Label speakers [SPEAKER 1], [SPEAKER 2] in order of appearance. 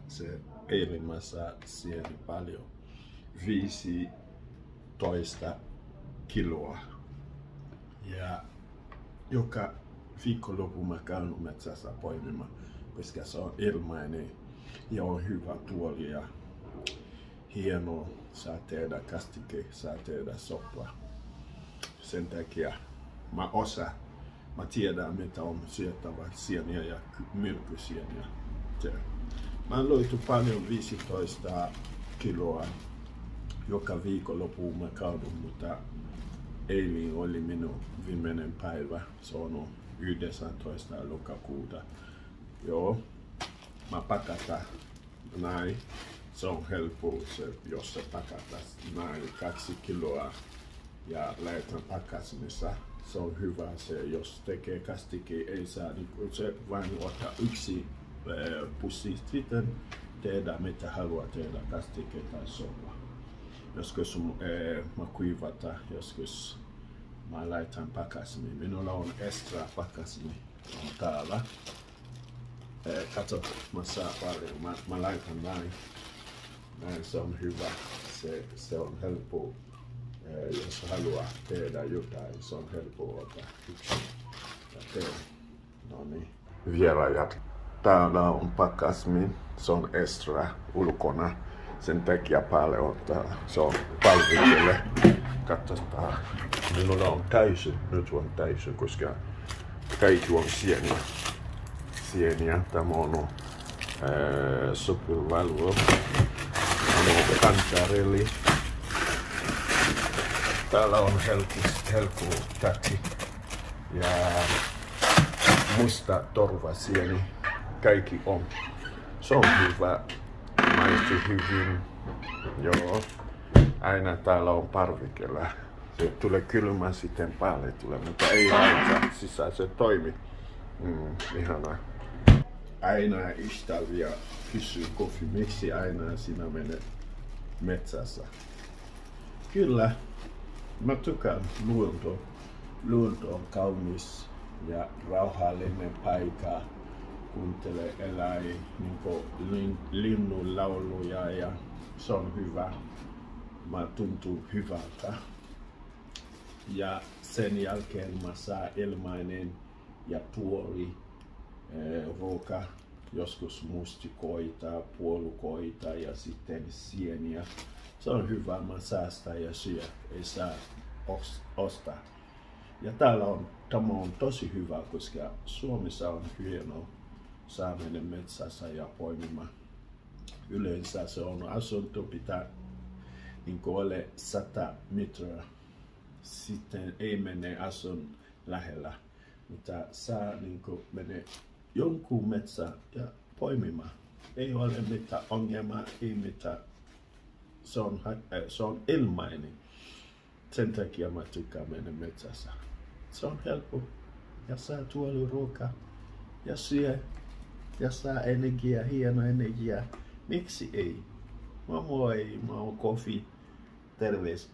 [SPEAKER 1] se eilen mä sieni paljon. 15 kiloa. Ja joka viikonloppu mä käyn metsässä poimimaan, koska se on ilmainen ja on hyvä tuoli ja hieno. Saa tehdä kastike, saa tehdä soppa. Sen takia mä tiedän mitä on syöttävä sieniä ja myrkysieniä. Mä oon löyty paljon 15 kiloa joka viikonloppu mä käyn, mutta eilen oli minun viimeinen päivä. Se on 19. lokakuuta. Joo, mä pakataan näin. Se on helppo, jos se pakataan näin 2 kiloa ja lähetän pakasmissa. Se on hyvä se, jos tekee kastike, ei saa se vain ottaa yksi pussi, sitten tehdä mitä haluaa tehdä, kastike tai soppa. Joskus mä kuivata, joskus mä laitan pakasmiin. Minulla on extra pakasmi on täällä. Katso, mä saan paljon. Mä laitan näin. Näin se on hyvä. Se on helppo. Jos haluaa tehdä jotain, se on helppo ottaa yksi ja tehdä. No niin. Vielä jatkaa. Täällä on pakasmi. Se on extra ulkona. Sen takia päälle on täällä. Se on palvikelle. Katsotaan. Minulla on täysin. Nyt on täysin, koska kaikki on sieniä. Tämä on sopilvalvo. Tämä on kantarelli. Täällä on helppo täti. Ja musta torvasieni. Kaikki on. Se on hyvä. Maistuu hyvin. Joo. Aina täällä on parvikella. Se tulee kylmä sitten päälle tulee, mutta ei laita sisään se toimi. Ihana. Aina ystäviä kysyy Kofi, miksi aina sinä menet metsässä? Kyllä. Mä tykkään luonto. Luonto on kaunis ja rauhallinen paikka. Kuuntelee eläin, linnun lauluja ja se on hyvä. Mä tuntuu hyvältä. Ja sen jälkeen mä saan ilmainen ja tuoli ruoka, joskus mustikoita, puolukoita ja sitten sieniä. Se on hyvä, mä säästää ja syö, ei saa ostaa. Ja tämä on tosi hyvä, koska Suomessa on hienoa saa mennä metsässä ja poimimaan. Yleensä se on asunto pitää ole 100 metriä. Sitten ei mene asun lähellä, mutta saa mene jonkun metsään ja poimimaan. Ei ole mitään ongelmaa, ei mitään. Se on ilmainen. Sen takia mä tykkään mennä metsässä. Se on helppo. Ja saa tuolla ruokaa. Ja syö. Ja saa energiaa, hieno energiaa. Miksi ei? Moi, mä oon Kofi. Terveys.